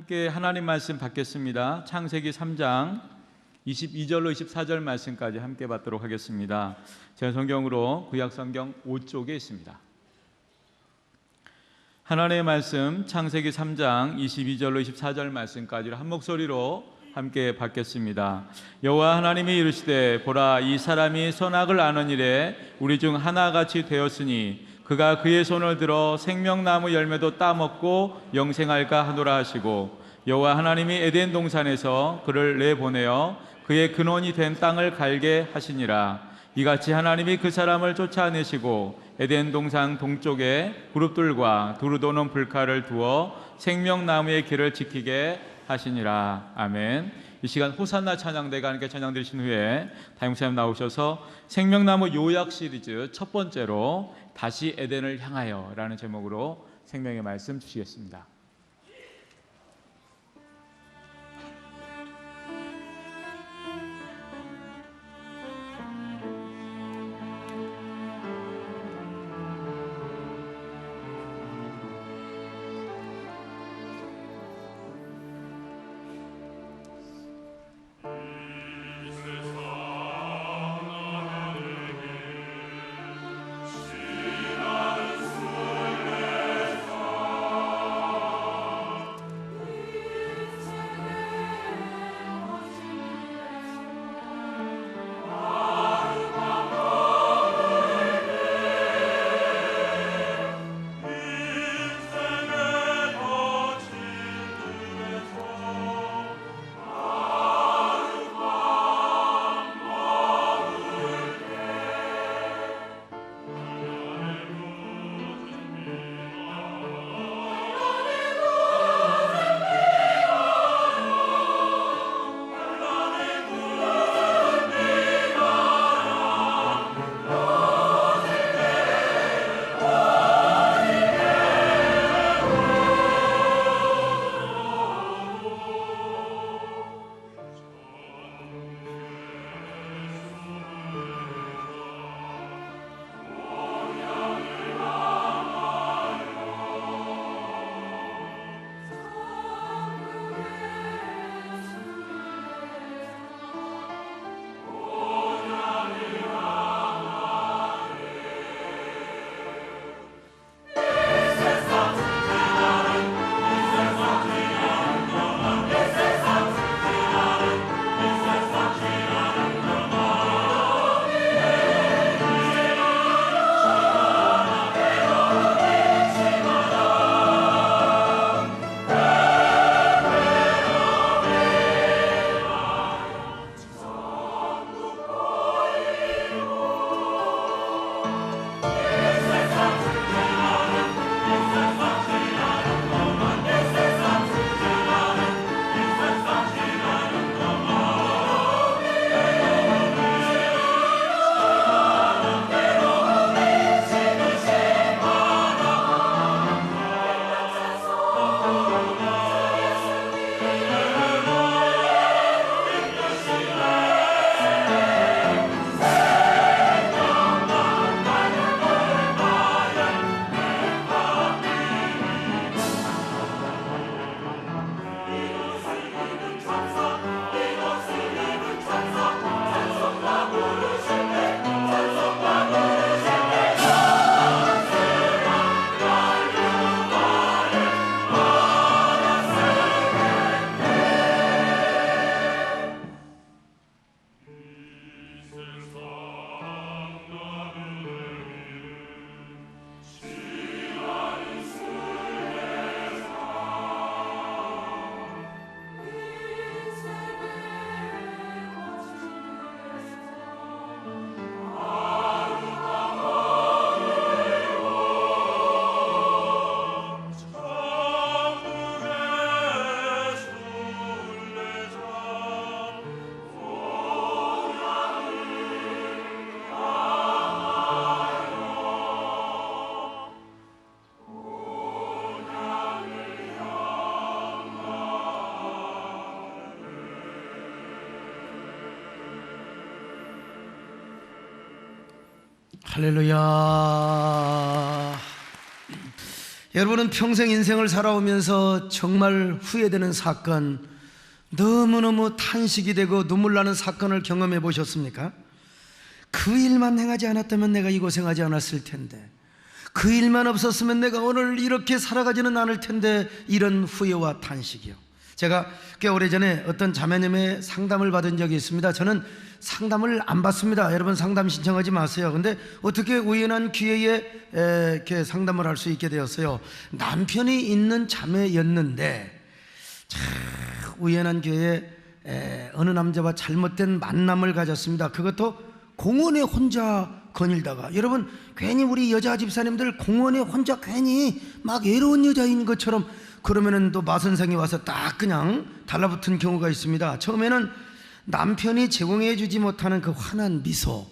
함께 하나님 말씀 받겠습니다. 창세기 3장 22절로 24절 말씀까지 함께 받도록 하겠습니다. 제 성경으로 구약성경 5쪽에 있습니다. 하나님의 말씀 창세기 3장 22절로 24절 말씀까지를 한 목소리로 함께 받겠습니다. 여호와 하나님이 이르시되 보라, 이 사람이 선악을 아는 일에 우리 중 하나같이 되었으니 그가 그의 손을 들어 생명나무 열매도 따먹고 영생할까 하노라 하시고, 여호와 하나님이 에덴 동산에서 그를 내보내어 그의 근원이 된 땅을 갈게 하시니라. 이같이 하나님이 그 사람을 쫓아내시고 에덴 동산 동쪽에 그룹들과 두루 도는 불칼을 두어 생명나무의 길을 지키게 하시니라. 아멘. 이 시간 호산나 찬양대가 함께 찬양 드리신 후에 다임사님 나오셔서 생명나무 요약 시리즈 첫 번째로 다시 에덴을 향하여 라는 제목으로 생명의 말씀 주시겠습니다. 할렐루야. 여러분은 평생 인생을 살아오면서 정말 후회되는 사건, 너무너무 탄식이 되고 눈물 나는 사건을 경험해 보셨습니까? 그 일만 행하지 않았다면 내가 이 고생하지 않았을 텐데, 그 일만 없었으면 내가 오늘 이렇게 살아가지는 않을 텐데, 이런 후회와 탄식이요. 제가 꽤 오래전에 어떤 자매님의 상담을 받은 적이 있습니다. 저는 상담을 안 받습니다. 여러분 상담 신청하지 마세요. 근데 어떻게 우연한 기회에 이렇게 상담을 할 수 있게 되었어요. 남편이 있는 자매였는데 참 우연한 기회에 어느 남자와 잘못된 만남을 가졌습니다. 그것도 공원에 혼자 거닐다가, 여러분 괜히 우리 여자 집사님들 공원에 혼자 괜히 막 외로운 여자인 것처럼 그러면은 또 마선생이 와서 딱 그냥 달라붙은 경우가 있습니다. 처음에는 남편이 제공해 주지 못하는 그 환한 미소,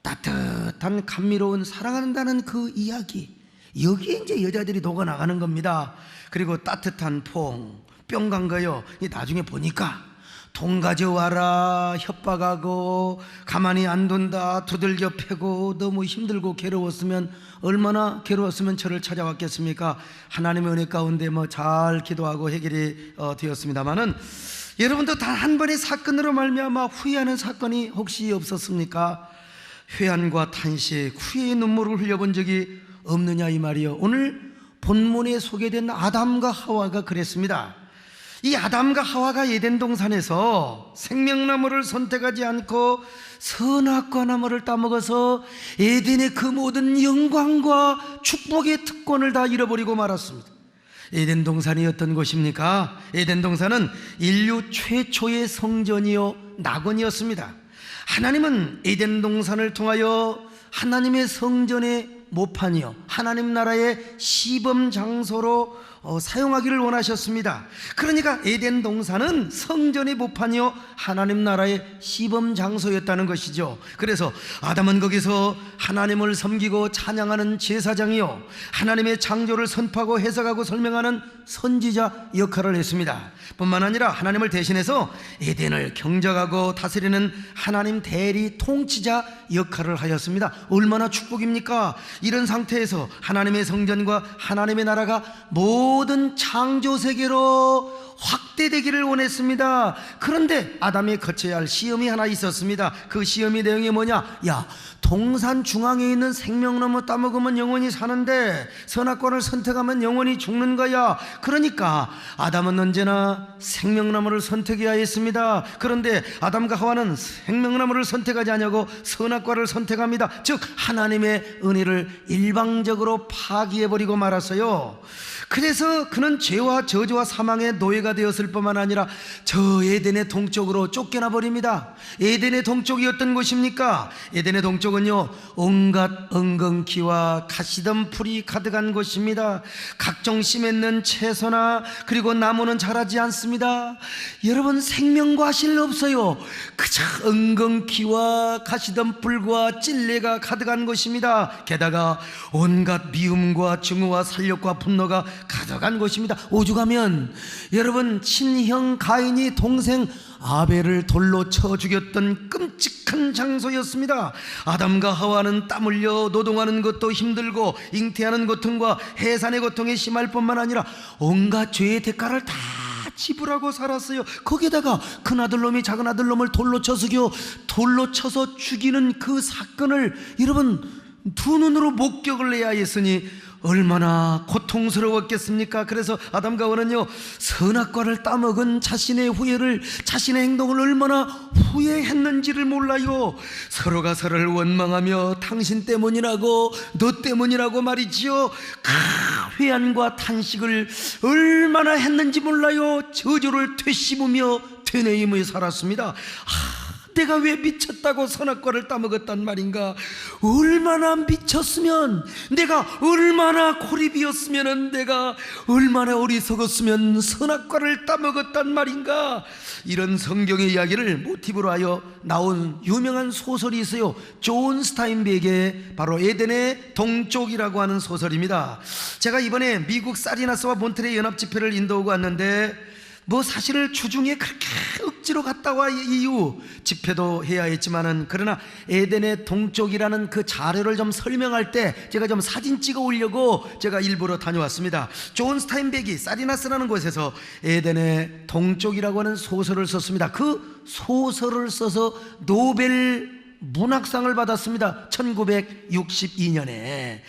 따뜻한 감미로운 사랑한다는 그 이야기, 여기에 이제 여자들이 녹아나가는 겁니다. 그리고 따뜻한 퐁, 뿅 간 거요. 나중에 보니까 돈 가져와라 협박하고, 가만히 안 둔다 두들겨 패고, 너무 힘들고 괴로웠으면, 얼마나 괴로웠으면 저를 찾아왔겠습니까? 하나님의 은혜 가운데 잘 기도하고 해결이 되었습니다마는, 여러분도 단 한 번의 사건으로 말미암아 후회하는 사건이 혹시 없었습니까? 회한과 탄식, 후회의 눈물을 흘려본 적이 없느냐 이 말이요. 오늘 본문에 소개된 아담과 하와가 그랬습니다. 이 아담과 하와가 에덴 동산에서 생명나무를 선택하지 않고 선악과 나무를 따먹어서 에덴의 그 모든 영광과 축복의 특권을 다 잃어버리고 말았습니다. 에덴 동산이 어떤 곳입니까? 에덴 동산은 인류 최초의 성전이요 낙원이었습니다. 하나님은 에덴 동산을 통하여 하나님의 성전의 모판이요 하나님 나라의 시범 장소로 사용하기를 원하셨습니다. 그러니까 에덴 동산은 성전의 모판이요 하나님 나라의 시범 장소였다는 것이죠. 그래서 아담은 거기서 하나님을 섬기고 찬양하는 제사장이요 하나님의 창조를 선포하고 해석하고 설명하는 선지자 역할을 했습니다. 뿐만 아니라 하나님을 대신해서 에덴을 경작하고 다스리는 하나님 대리 통치자 역할을 하였습니다. 얼마나 축복입니까? 이런 상태에서 하나님의 성전과 하나님의 나라가 모든 창조 세계로 확대되기를 원했습니다. 그런데 아담이 거쳐야 할 시험이 하나 있었습니다. 그 시험의 내용이 뭐냐? 야, 동산 중앙에 있는 생명나무 따먹으면 영원히 사는데 선악과를 선택하면 영원히 죽는 거야. 그러니까 아담은 언제나 생명나무를 선택해야 했습니다. 그런데 아담과 하와는 생명나무를 선택하지 않냐고 선악과를 선택합니다. 즉 하나님의 은혜를 일방적으로 파기해버리고 말았어요. 그래서 그는 죄와 저주와 사망의 노예가 되었을 뿐만 아니라 저 에덴의 동쪽으로 쫓겨나 버립니다. 에덴의 동쪽이 어떤 곳입니까? 에덴의 동쪽은요 온갖 엉겅퀴와 가시덤 풀이 가득한 곳입니다. 각종 씨 맺는 채소나 그리고 나무는 자라지 않습니다. 여러분 생명과 실 없어요. 그저 엉겅퀴와 가시덤 풀과 찔레가 가득한 곳입니다. 게다가 온갖 미움과 증오와 살력과 분노가 가득한 곳입니다. 오죽하면 여러분 친형 가인이 동생 아벨을 돌로 쳐 죽였던 끔찍한 장소였습니다. 아담과 하와는 땀 흘려 노동하는 것도 힘들고 잉태하는 고통과 해산의 고통이 심할 뿐만 아니라 온갖 죄의 대가를 다 지불하고 살았어요. 거기에다가 큰 아들놈이 작은 아들놈을 돌로 쳐서 죽이는 그 사건을 여러분 두 눈으로 목격을 해야 했으니 얼마나 고통스러웠겠습니까? 그래서 아담과 하와는요 선악과를 따먹은 자신의 행동을 얼마나 후회했는지를 몰라요. 서로가 서로를 원망하며 당신 때문이라고 너 때문이라고 말이지요. 회한과 탄식을 얼마나 했는지 몰라요. 저주를 되씹으며 되뇌이며 살았습니다. 내가 왜 미쳤다고 선악과를 따먹었단 말인가? 얼마나 미쳤으면, 내가 얼마나 고립이었으면, 내가 얼마나 어리석었으면 선악과를 따먹었단 말인가? 이런 성경의 이야기를 모티브로 하여 나온 유명한 소설이 있어요. 존 스타인백의 바로 에덴의 동쪽이라고 하는 소설입니다. 제가 이번에 미국 사리나스와 몬트레이 연합집회를 인도하고 왔는데 뭐 사실을 주중에 그렇게 억지로 갔다 와 이후 집회도 해야 했지만은, 그러나 에덴의 동쪽이라는 그 자료를 좀 설명할 때 제가 좀 사진 찍어 오려고 제가 일부러 다녀왔습니다. 존 스타인백이 사리나스라는 곳에서 에덴의 동쪽이라고 하는 소설을 썼습니다. 그 소설을 써서 노벨 문학상을 받았습니다. 1962년에.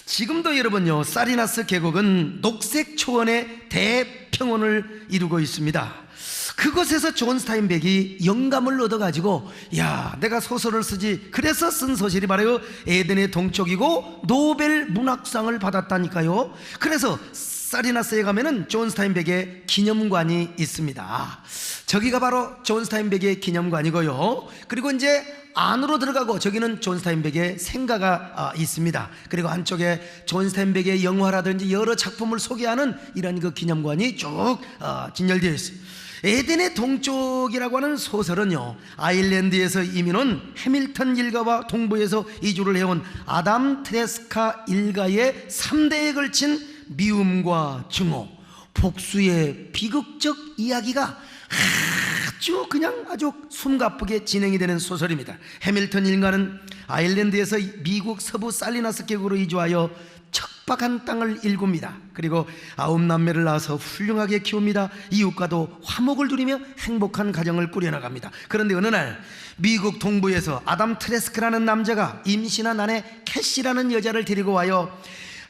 지금도 여러분요, 사리나스 계곡은 녹색 초원의 대평원을 이루고 있습니다. 그곳에서 존 스타인백이 영감을 얻어가지고, 야, 내가 소설을 쓰지. 그래서 쓴 소설이 바로 에덴의 동쪽이고 노벨 문학상을 받았다니까요. 그래서 사리나스에 가면은 존 스타인백의 기념관이 있습니다. 저기가 바로 존 스타인백의 기념관이고요. 그리고 이제 안으로 들어가고 저기는 존 스타인백의 생가가 있습니다. 그리고 안쪽에 존 스타인백의 영화라든지 여러 작품을 소개하는 이런 그 기념관이 쭉 진열되어 있어요. 에덴의 동쪽이라고 하는 소설은요, 아일랜드에서 이민 온 해밀턴 일가와 동부에서 이주를 해온 아담 트레스카 일가의 3대에 걸친 미움과 증오, 복수의 비극적 이야기가 아주 숨가쁘게 진행이 되는 소설입니다. 해밀턴 일가는 아일랜드에서 미국 서부 살리나스 계곡으로 이주하여 척박한 땅을 일굽니다. 그리고 9남매를 낳아서 훌륭하게 키웁니다. 이웃과도 화목을 누리며 행복한 가정을 꾸려나갑니다. 그런데 어느 날 미국 동부에서 아담 트레스크라는 남자가 임신한 아내 캐시라는 여자를 데리고 와요.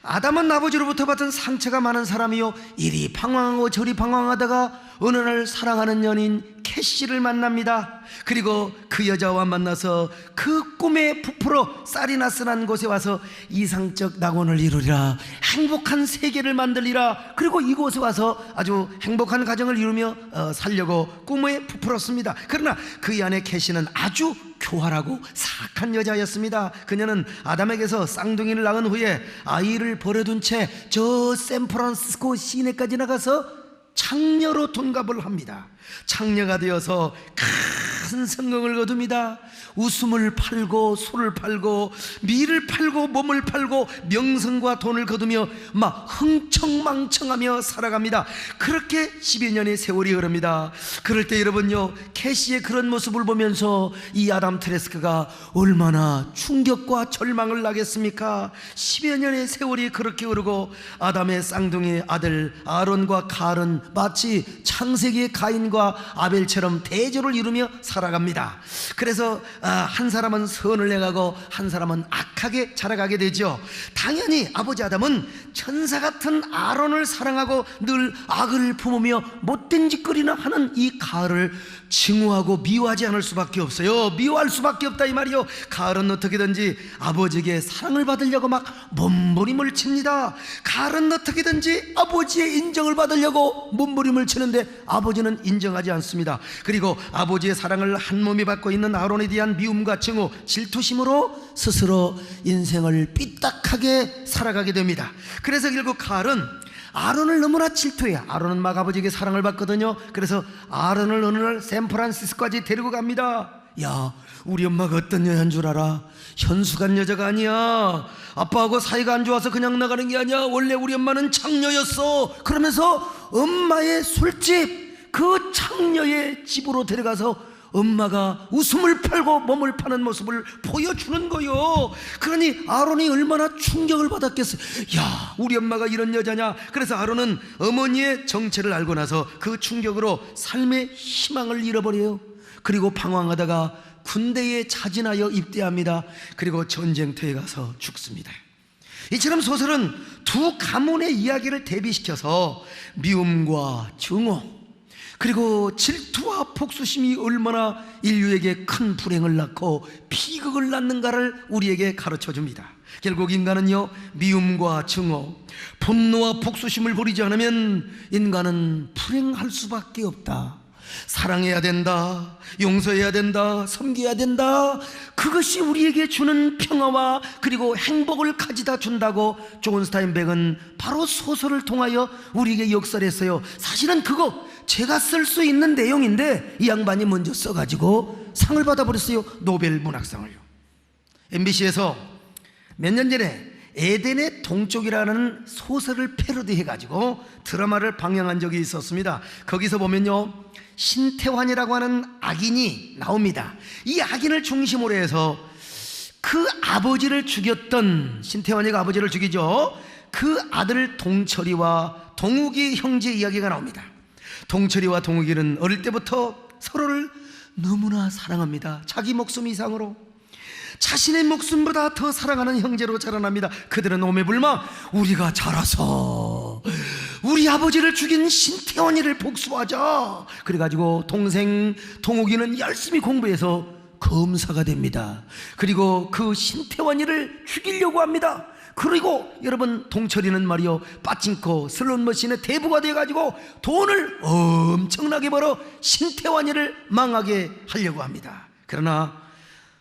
아담은 아버지로부터 받은 상처가 많은 사람이요, 이리 방황하고 저리 방황하다가 어느 날 사랑하는 연인 캐시를 만납니다. 그리고 그 여자와 만나서 그 꿈에 부풀어 사리나스라는 곳에 와서 이상적 낙원을 이루리라, 행복한 세계를 만들리라. 그리고 이곳에 와서 아주 행복한 가정을 이루며 살려고 꿈에 부풀었습니다. 그러나 그의 아내 캐시는 아주 교활하고 사악한 여자였습니다. 그녀는 아담에게서 쌍둥이를 낳은 후에 아이를 버려둔 채 저 샌프란시스코 시내까지 나가서 창녀로 돈갑을 합니다. 창녀가 되어서 큰 성공을 거둡니다. 웃음을 팔고 술을 팔고 미를 팔고 몸을 팔고 명성과 돈을 거두며 막 흥청망청하며 살아갑니다. 그렇게 10여 년의 세월이 흐릅니다. 그럴 때 여러분요, 캐시의 그런 모습을 보면서 이 아담 트레스크가 얼마나 충격과 절망을 나겠습니까? 10여 년의 세월이 그렇게 흐르고 아담의 쌍둥이 아들 아론과 갈은 마치 창세기의 가인과 아벨처럼 대조를 이루며 살아갑니다. 그래서 한 사람은 선을 행하고 한 사람은 악하게 자라가게 되죠. 당연히 아버지 아담은 천사 같은 아론을 사랑하고 늘 악을 품으며 못된 짓거리나 하는 이 가을을 증오하고 미워하지 않을 수밖에 없어요. 미워할 수밖에 없다 이 말이요. 가을은 어떻게든지 아버지에게 사랑을 받으려고 막 몸부림을 칩니다. 가을은 어떻게든지 아버지의 인정을 받으려고 몸부림을 치는데 아버지는 인정하지 않습니다. 그리고 아버지의 사랑을 한 몸이 받고 있는 아론에 대한 미움과 증오, 질투심으로 스스로 인생을 삐딱하게 살아가게 됩니다. 그래서 결국 가을은 아론을 너무나 질투해요. 아론은 막 아버지에게 사랑을 받거든요. 그래서 아론을 어느 날 샌프란시스코까지 데리고 갑니다. 야, 우리 엄마가 어떤 여자인 줄 알아? 현수간 여자가 아니야. 아빠하고 사이가 안 좋아서 그냥 나가는 게 아니야. 원래 우리 엄마는 창녀였어. 그러면서 엄마의 술집, 그 창녀의 집으로 데려가서 엄마가 웃음을 팔고 몸을 파는 모습을 보여주는 거요. 그러니 아론이 얼마나 충격을 받았겠어요. 야, 우리 엄마가 이런 여자냐. 그래서 아론은 어머니의 정체를 알고 나서 그 충격으로 삶의 희망을 잃어버려요. 그리고 방황하다가 군대에 자진하여 입대합니다. 그리고 전쟁터에 가서 죽습니다. 이처럼 소설은 두 가문의 이야기를 대비시켜서 미움과 증오, 그리고 질투와 복수심이 얼마나 인류에게 큰 불행을 낳고 비극을 낳는가를 우리에게 가르쳐 줍니다. 결국 인간은요, 미움과 증오, 분노와 복수심을 버리지 않으면 인간은 불행할 수밖에 없다. 사랑해야 된다, 용서해야 된다, 섬겨야 된다. 그것이 우리에게 주는 평화와 그리고 행복을 가져다 준다고 존 스타인백은 바로 소설을 통하여 우리에게 역설했어요. 사실은 그거 제가 쓸 수 있는 내용인데 이 양반이 먼저 써가지고 상을 받아버렸어요. 노벨 문학상을요. MBC에서 몇 년 전에 에덴의 동쪽이라는 소설을 패러디해가지고 드라마를 방영한 적이 있었습니다. 거기서 보면요, 신태환이라고 하는 악인이 나옵니다. 이 악인을 중심으로 해서 그 아버지를 죽였던, 신태환이가 아버지를 죽이죠. 그 아들 동철이와 동욱이 형제 이야기가 나옵니다. 동철이와 동욱이는 어릴 때부터 서로를 너무나 사랑합니다. 자기 목숨 이상으로, 자신의 목숨보다 더 사랑하는 형제로 자라납니다. 그들은 오매불망 우리가 자라서 우리 아버지를 죽인 신태원이를 복수하자. 그래가지고 동생 동욱이는 열심히 공부해서 검사가 됩니다. 그리고 그 신태원이를 죽이려고 합니다. 그리고 여러분, 동철이는 말이요, 빠찡코 슬롯머신의 대부가 돼가지고 돈을 엄청나게 벌어 신태환이를 망하게 하려고 합니다. 그러나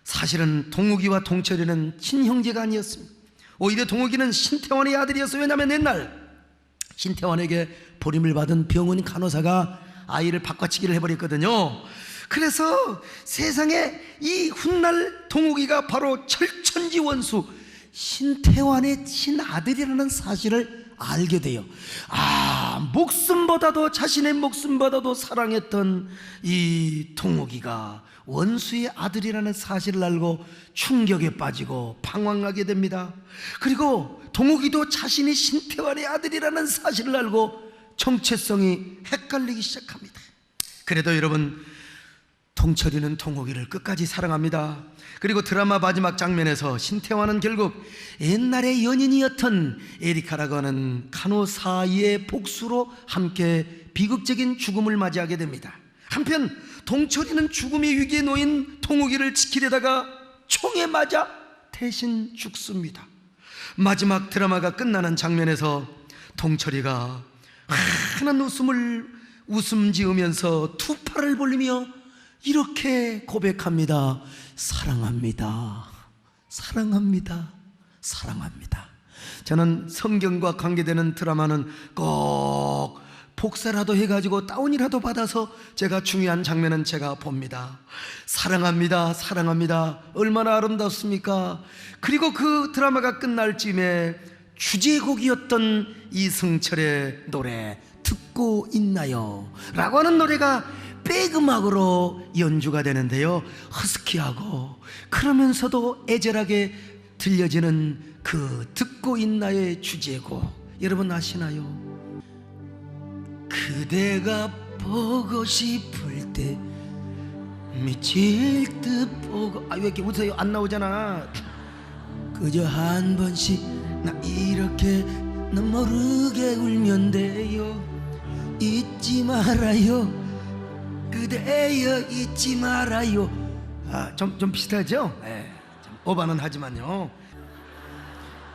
사실은 동욱이와 동철이는 친형제가 아니었습니다. 오히려 동욱이는 신태환의 아들이었어요. 왜냐하면 옛날 신태환에게 버림을 받은 병원 간호사가 아이를 바꿔치기를 해버렸거든요. 그래서 세상에 이 훗날 동욱이가 바로 철천지원수 신태환의 친아들이라는 사실을 알게 돼요. 목숨보다도, 자신의 목숨보다도 사랑했던 이 동욱이가 원수의 아들이라는 사실을 알고 충격에 빠지고 방황하게 됩니다. 그리고 동욱이도 자신이 신태환의 아들이라는 사실을 알고 정체성이 헷갈리기 시작합니다. 그래도 여러분, 동철이는 동욱이를 끝까지 사랑합니다. 그리고 드라마 마지막 장면에서 신태환은 결국 옛날의 연인이었던 에리카라고 하는 간호사의 복수로 함께 비극적인 죽음을 맞이하게 됩니다. 한편 동철이는 죽음의 위기에 놓인 동욱이를 지키려다가 총에 맞아 대신 죽습니다. 마지막 드라마가 끝나는 장면에서 동철이가 환한 웃음 지으면서 두 팔을 벌리며 이렇게 고백합니다. 사랑합니다. 사랑합니다. 사랑합니다. 저는 성경과 관계되는 드라마는 꼭 복사라도 해가지고 다운이라도 받아서 제가 중요한 장면은 제가 봅니다. 사랑합니다. 사랑합니다. 얼마나 아름답습니까? 그리고 그 드라마가 끝날 즈음에 주제곡이었던 이승철의 노래 듣고 있나요? 라고 하는 노래가 백음악으로 연주가 되는데요, 허스키하고 그러면서도 애절하게 들려지는 그 듣고 있나요의 주제곡, 여러분 아시나요? 그대가 보고 싶을 때 미칠 듯 보고, 왜 이렇게 웃어요? 안 나오잖아. 그저 한 번씩 나 이렇게 너 모르게 울면 돼요. 잊지 말아요 그대여, 잊지 말아요. 좀 비슷하죠? 네, 좀 오바는 하지만요.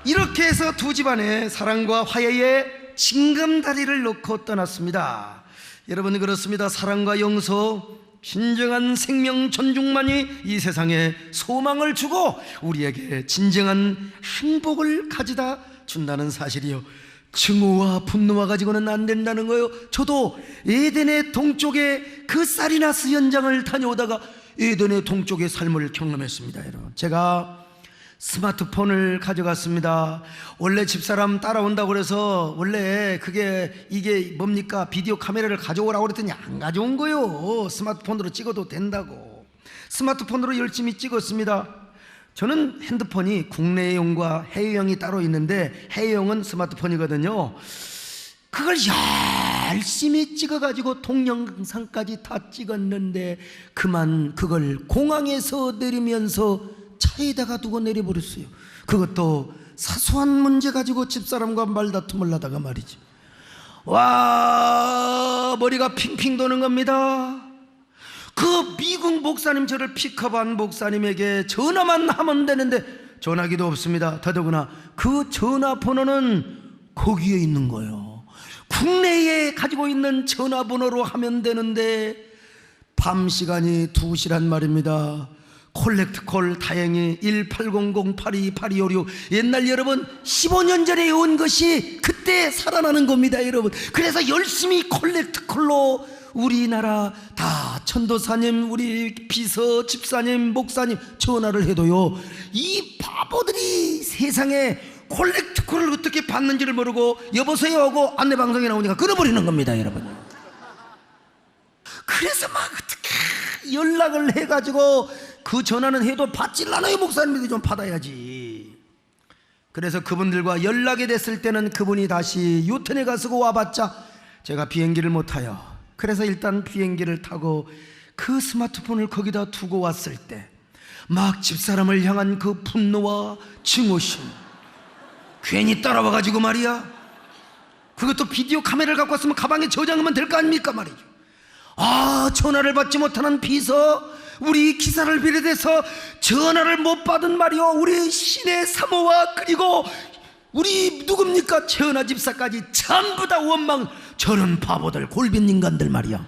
이렇게 해서 두 집안의 사랑과 화해의 징검다리를 놓고 떠났습니다. 여러분, 그렇습니다. 사랑과 용서, 진정한 생명 존중만이 이 세상에 소망을 주고 우리에게 진정한 행복을 가져다 준다는 사실이요, 증오와 분노와 가지고는 안 된다는 거예요. 저도 에덴의 동쪽에 그 사리나스 현장을 다녀오다가 에덴의 동쪽의 삶을 경험했습니다. 여러분, 제가 스마트폰을 가져갔습니다. 원래 집사람 따라온다고 그래서 원래 이게 뭡니까, 비디오 카메라를 가져오라고 그랬더니 안 가져온 거예요. 스마트폰으로 찍어도 된다고. 스마트폰으로 열심히 찍었습니다. 저는 핸드폰이 국내용과 해외용이 따로 있는데 해외용은 스마트폰이거든요. 그걸 열심히 찍어가지고 동영상까지 다 찍었는데 그만 그걸 공항에서 내리면서 차에다가 두고 내려버렸어요. 그것도 사소한 문제 가지고 집사람과 말다툼을 하다가 말이죠. 와, 머리가 핑핑 도는 겁니다. 그 미국 목사님, 저를 픽업한 목사님에게 전화만 하면 되는데 전화기도 없습니다. 더더구나 그 전화번호는 거기에 있는 거예요. 국내에 가지고 있는 전화번호로 하면 되는데 밤 시간이 2시란 말입니다. 콜렉트콜 다행히 1800-82-8256, 옛날 여러분 15년 전에 온 것이 그때 살아나는 겁니다. 여러분, 그래서 열심히 콜렉트콜로 우리나라 다 천도사님, 우리 비서 집사님, 목사님 전화를 해도요, 이 바보들이 세상에 콜렉트콜을 어떻게 받는지를 모르고 여보세요 하고 안내방송에 나오니까 끊어버리는 겁니다, 여러분. 그래서 막 어떻게 연락을 해가지고 그 전화는 해도 받질 않아요. 목사님들이 좀 받아야지. 그래서 그분들과 연락이 됐을 때는 그분이 다시 유턴에 가서 와봤자 제가 비행기를 못 타요. 그래서 일단 비행기를 타고 그 스마트폰을 거기다 두고 왔을 때 막 집사람을 향한 그 분노와 증오심, 괜히 따라와가지고 말이야, 그것도 비디오 카메라를 갖고 왔으면 가방에 저장하면 될 거 아닙니까 말이죠. 아, 전화를 받지 못하는 비서, 우리 기사를 비롯해서 전화를 못 받은 말이요, 우리 시내 사모와 그리고 우리 누굽니까 최은아 집사까지 전부 다 원망. 저런 바보들, 골빈 인간들 말이야,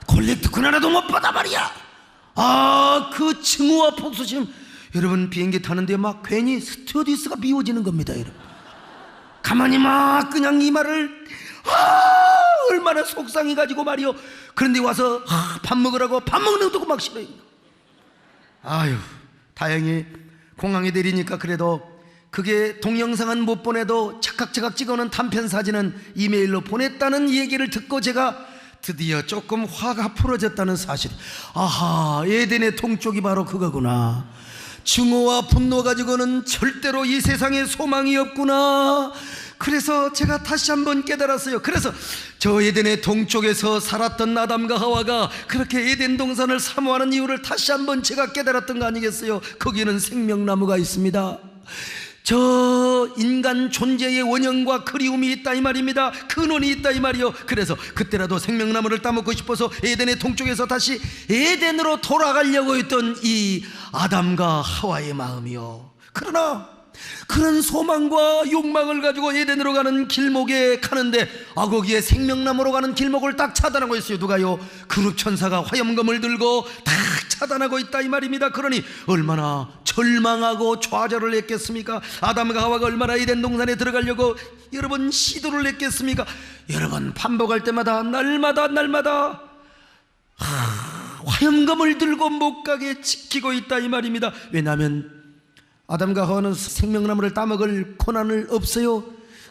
콜렉트콘 하나도 못 받아 말이야. 아, 그 증오와 폭소심. 여러분, 비행기 타는데 막 괜히 스튜어디스가 미워지는 겁니다, 여러분. 가만히 막 그냥 이 말을 얼마나 속상해가지고 말이요. 그런데 와서 밥 먹으라고 밥 먹는 것도 막 싫어요. 아유, 다행히 공항에 내리니까 그래도 그게 동영상은 못 보내도 착각착각 찍어놓은 단편 사진은 이메일로 보냈다는 얘기를 듣고 제가 드디어 조금 화가 풀어졌다는 사실. 아하, 에덴의 동쪽이 바로 그거구나. 증오와 분노 가지고는 절대로 이 세상에 소망이 없구나. 그래서 제가 다시 한번 깨달았어요. 그래서 저 에덴의 동쪽에서 살았던 아담과 하와가 그렇게 에덴 동산을 사모하는 이유를 다시 한번 제가 깨달았던 거 아니겠어요? 거기는 생명나무가 있습니다. 저 인간 존재의 원형과 그리움이 있다 이 말입니다. 근원이 있다 이 말이요. 그래서 그때라도 생명나무를 따먹고 싶어서 에덴의 동쪽에서 다시 에덴으로 돌아가려고 했던 이 아담과 하와의 마음이요. 그러나 그런 소망과 욕망을 가지고 에덴으로 가는 길목에 가는데 거기에 생명나무로 가는 길목을 딱 차단하고 있어요. 누가요? 그룹 천사가 화염검을 들고 딱 차단하고 있다 이 말입니다. 그러니 얼마나 절망하고 좌절을 했겠습니까? 아담과 하와가 얼마나 에덴 동산에 들어가려고 여러분 시도를 했겠습니까? 여러분, 반복할 때마다 날마다 화염검을 들고 못 가게 지키고 있다 이 말입니다. 왜냐하면 아담과 하와는 생명나무를 따먹을 권한을 없어요.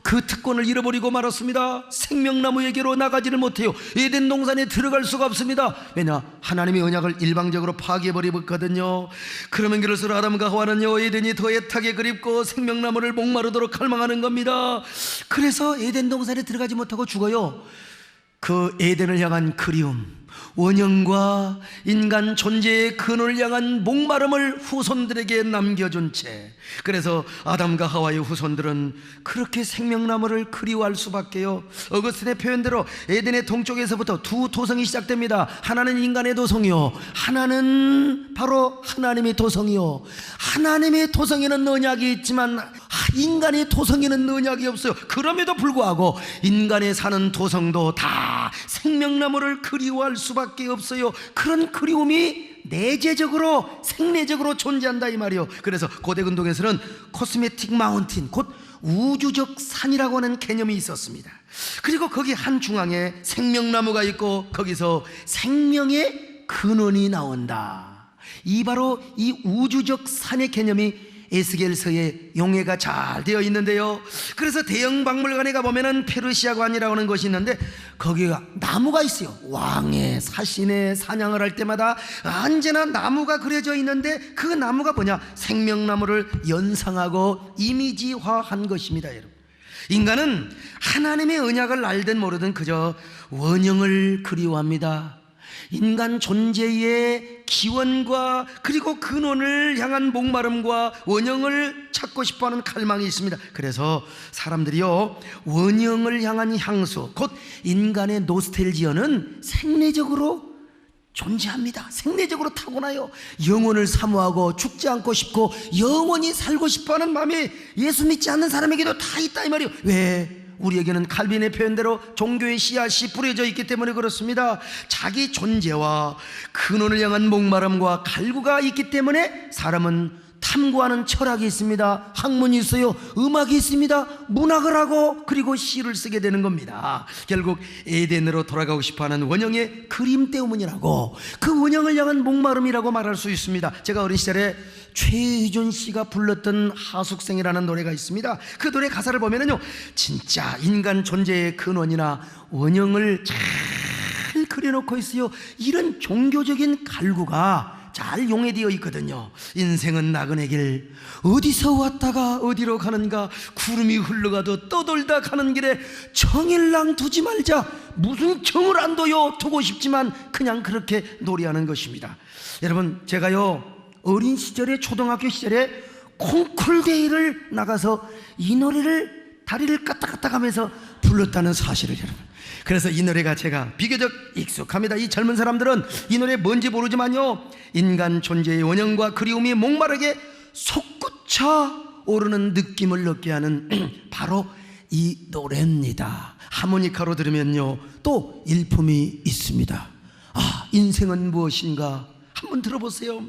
그 특권을 잃어버리고 말았습니다. 생명나무에게로 나가지를 못해요. 에덴 동산에 들어갈 수가 없습니다. 왜냐? 하나님의 언약을 일방적으로 파괴해버리거든요. 그러면 그럴수록 아담과 하와는요, 에덴이 더 애타게 그립고 생명나무를 목마르도록 갈망하는 겁니다. 그래서 에덴 동산에 들어가지 못하고 죽어요. 그 에덴을 향한 그리움, 원형과 인간 존재의 근원을 향한 목마름을 후손들에게 남겨준 채, 그래서 아담과 하와의 후손들은 그렇게 생명나무를 그리워할 수밖에요. 어거스틴의 표현대로 에덴의 동쪽에서부터 두 도성이 시작됩니다. 하나는 인간의 도성이요, 하나는 바로 하나님의 도성이요. 하나님의 도성에는 언약이 있지만 인간의 도성에는 언약이 없어요. 그럼에도 불구하고 인간의 사는 도성도 다 생명나무를 그리워할 수밖에 없어요. 그런 그리움이 내재적으로 생내적으로 존재한다 이 말이요. 그래서 고대 근동에서는 코스메틱 마운틴, 곧 우주적 산이라고 하는 개념이 있었습니다. 그리고 거기 한 중앙에 생명나무가 있고 거기서 생명의 근원이 나온다. 이 바로 이 우주적 산의 개념이 에스겔서에 용해가 잘 되어 있는데요. 그래서 대형 박물관에 가보면은 페르시아관이라고 하는 것이 있는데 거기가 나무가 있어요. 왕의 사신의 사냥을 할 때마다 언제나 나무가 그려져 있는데 그 나무가 뭐냐? 생명나무를 연상하고 이미지화한 것입니다, 여러분. 인간은 하나님의 언약을 알든 모르든 그저 원형을 그리워합니다. 인간 존재의 기원과 그리고 근원을 향한 목마름과 원형을 찾고 싶어하는 갈망이 있습니다. 그래서 사람들이요, 원형을 향한 향수, 곧 인간의 노스텔지어는 생리적으로 존재합니다. 생리적으로 타고나요. 영혼을 사모하고 죽지 않고 싶고 영원히 살고 싶어하는 마음이 예수 믿지 않는 사람에게도 다 있다 이 말이에요. 왜? 우리에게는 칼빈의 표현대로 종교의 씨앗이 뿌려져 있기 때문에 그렇습니다. 자기 존재와 근원을 향한 목마름과 갈구가 있기 때문에 사람은 탐구하는 철학이 있습니다. 학문이 있어요. 음악이 있습니다. 문학을 하고 그리고 시를 쓰게 되는 겁니다. 결국 에덴으로 돌아가고 싶어하는 원형의 그림 때문이라고, 그 원형을 향한 목마름이라고 말할 수 있습니다. 제가 어린 시절에 최희준 씨가 불렀던 하숙생이라는 노래가 있습니다. 그 노래 가사를 보면은요, 진짜 인간 존재의 근원이나 원형을 잘 그려놓고 있어요. 이런 종교적인 갈구가 잘 용해되어 있거든요. 인생은 나그네 길, 어디서 왔다가 어디로 가는가, 구름이 흘러가도 떠돌다 가는 길에 정일랑 두지 말자. 무슨 정을 안 둬요. 두고 싶지만 그냥 그렇게 노래하는 것입니다. 여러분, 제가요 어린 시절에, 초등학교 시절에 콩쿨 대회를 나가서 이 노래를 다리를 까딱까딱 하면서 불렀다는 사실을, 여러분, 그래서 이 노래가 제가 비교적 익숙합니다. 이 젊은 사람들은 이 노래 뭔지 모르지만요, 인간 존재의 원형과 그리움이 목마르게 솟구쳐 오르는 느낌을 얻게 하는 바로 이 노래입니다. 하모니카로 들으면요 또 일품이 있습니다. 아, 인생은 무엇인가 한번 들어보세요.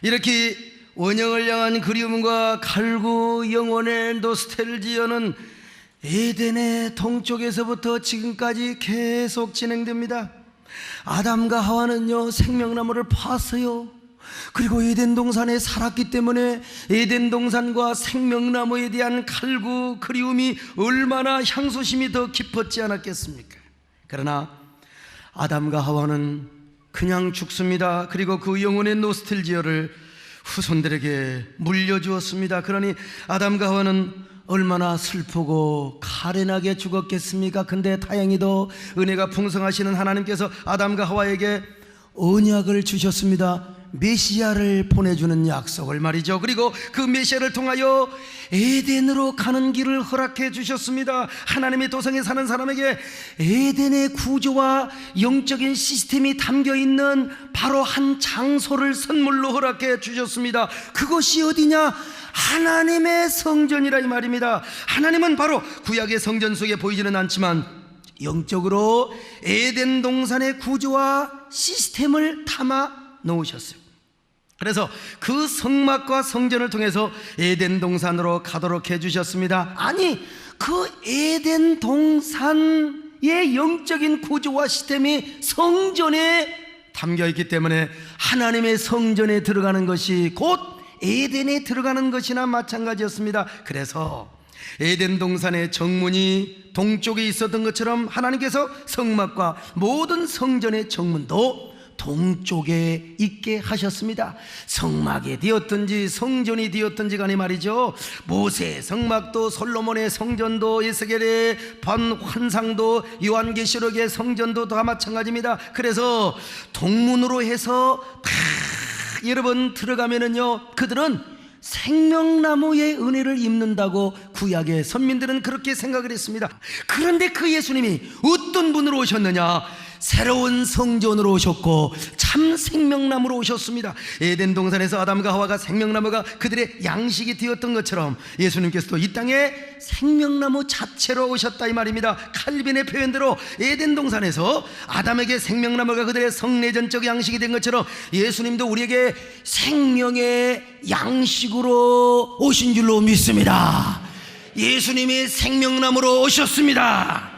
이렇게 원형을 향한 그리움과 갈구, 영혼의 노스텔지어는 에덴의 동쪽에서부터 지금까지 계속 진행됩니다. 아담과 하와는요 생명나무를 봤어요. 그리고 에덴 동산에 살았기 때문에 에덴 동산과 생명나무에 대한 갈구, 그리움이 얼마나 향수심이 더 깊었지 않았겠습니까? 그러나 아담과 하와는 그냥 죽습니다. 그리고 그 영혼의 노스텔지어를 후손들에게 물려주었습니다. 그러니 아담과 하와는 얼마나 슬프고 가련하게 죽었겠습니까? 근데 다행히도 은혜가 풍성하시는 하나님께서 아담과 하와에게 언약을 주셨습니다. 메시아를 보내주는 약속을 말이죠. 그리고 그 메시아를 통하여 에덴으로 가는 길을 허락해 주셨습니다. 하나님의 도성에 사는 사람에게 에덴의 구조와 영적인 시스템이 담겨있는 바로 한 장소를 선물로 허락해 주셨습니다. 그것이 어디냐? 하나님의 성전이라 이 말입니다. 하나님은 바로 구약의 성전 속에 보이지는 않지만 영적으로 에덴 동산의 구조와 시스템을 담아 놓으셨어요. 그래서 그 성막과 성전을 통해서 에덴 동산으로 가도록 해주셨습니다. 아니, 그 에덴 동산의 영적인 구조와 시스템이 성전에 담겨있기 때문에 하나님의 성전에 들어가는 것이 곧 에덴에 들어가는 것이나 마찬가지였습니다. 그래서 에덴 동산의 정문이 동쪽에 있었던 것처럼 하나님께서 성막과 모든 성전의 정문도 동쪽에 있게 하셨습니다. 성막이 되었든지 성전이 되었든지 간에 말이죠, 모세의 성막도 솔로몬의 성전도 에스겔의 환상도 요한계시록의 성전도 다 마찬가지입니다. 그래서 동문으로 해서 다 여러분 들어가면은요, 그들은 생명나무의 은혜를 입는다고 구약의 선민들은 그렇게 생각을 했습니다. 그런데 그 예수님이 어떤 분으로 오셨느냐? 새로운 성전으로 오셨고 참 생명나무로 오셨습니다. 에덴 동산에서 아담과 하와가 생명나무가 그들의 양식이 되었던 것처럼 예수님께서도 이 땅에 생명나무 자체로 오셨다 이 말입니다. 칼빈의 표현대로 에덴 동산에서 아담에게 생명나무가 그들의 성내전적 양식이 된 것처럼 예수님도 우리에게 생명의 양식으로 오신 줄로 믿습니다. 예수님이 생명나무로 오셨습니다.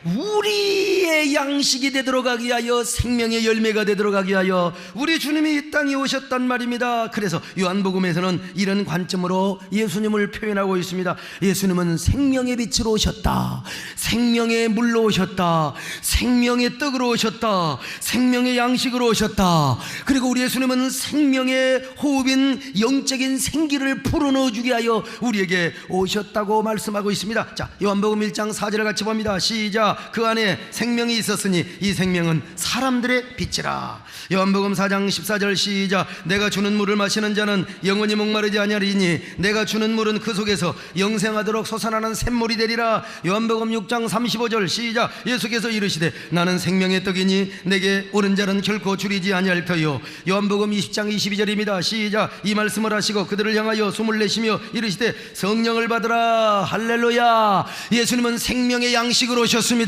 우리의 양식이 되도록 하기 위하여, 생명의 열매가 되도록 하기 위하여 우리 주님이 이 땅에 오셨단 말입니다. 그래서 요한복음에서는 이런 관점으로 예수님을 표현하고 있습니다. 예수님은 생명의 빛으로 오셨다, 생명의 물로 오셨다, 생명의 떡으로 오셨다, 생명의 양식으로 오셨다. 그리고 우리 예수님은 생명의 호흡인 영적인 생기를 불어넣어 주게 하여 우리에게 오셨다고 말씀하고 있습니다. 자, 요한복음 1장 4절을 같이 봅니다. 시작. 그 안에 생명이 있었으니 이 생명은 사람들의 빛이라. 요한복음 4장 14절 시작. 내가 주는 물을 마시는 자는 영원히 목마르지 아니하리니 내가 주는 물은 그 속에서 영생하도록 솟아나는 샘물이 되리라. 요한복음 6장 35절 시작. 예수께서 이르시되 나는 생명의 떡이니 내게 오는 자는 결코 줄이지 아니할 터요. 요한복음 20장 22절입니다. 시작. 이 말씀을 하시고 그들을 향하여 숨을 내쉬며 이르시되 성령을 받으라. 할렐루야. 예수님은 생명의 양식으로 오셨습니다.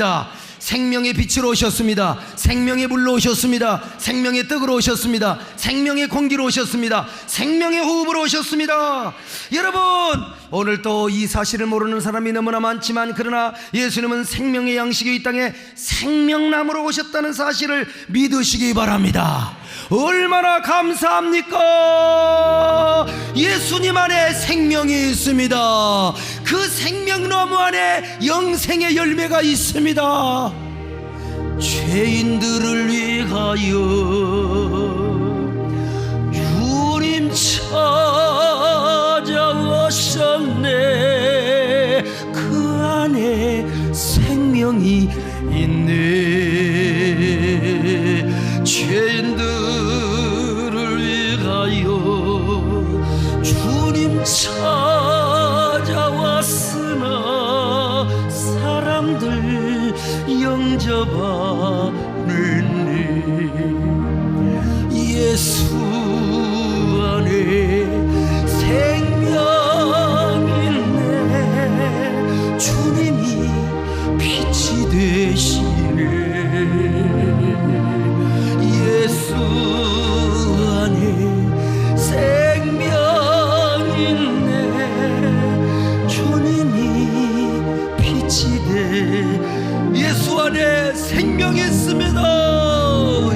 생명의 빛으로 오셨습니다. 생명의 물로 오셨습니다. 생명의 떡으로 오셨습니다. 생명의 공기로 오셨습니다. 생명의 호흡으로 오셨습니다. 여러분, 오늘 또 이 사실을 모르는 사람이 너무나 많지만, 그러나 예수님은 생명의 양식이 이 땅에 생명나무로 오셨다는 사실을 믿으시기 바랍니다. 얼마나 감사합니까? 예수님 안에 생명이 있습니다. 그 생명나무 안에 영생의 열매가 있습니다. 죄인들을 위하여 주님 찾아오셨네. 그 안에 생명이 있네. 죄인들을 위하여 주님 찾아왔으나 사람들 영접하느니 예수 안에 생명 있네. 주님이 빛이 되시네. 예수 안에 생명 있네. 주님이 빛이 돼. 예수 안에 생명이 있습니다.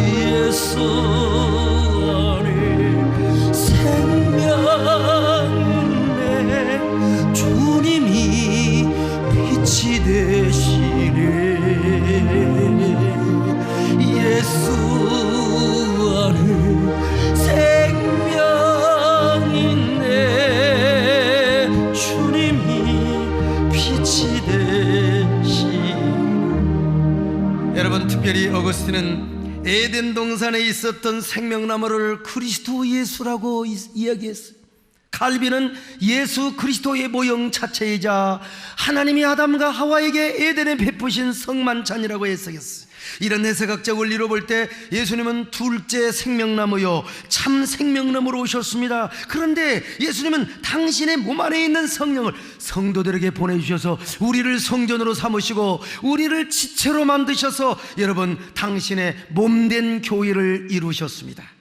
예수 안에 생명 있네. 주님이 빛이 되시네. 예수 안에 생명 있네. 주님이 빛이 되시네. 여러분, 특별히 어거스틴은 에덴 동산에 있었던 생명나무를 그리스도 예수라고 이야기했어요. 칼빈은 예수 그리스도의 모형 자체이자 하나님이 아담과 하와에게 에덴에 베푸신 성만찬이라고 해석했어요. 이런 해석학적 원리로 볼 때 예수님은 둘째 생명나무요, 참 생명나무로 오셨습니다. 그런데 예수님은 당신의 몸 안에 있는 성령을 성도들에게 보내주셔서 우리를 성전으로 삼으시고 우리를 지체로 만드셔서 여러분, 당신의 몸된 교회를 이루셨습니다.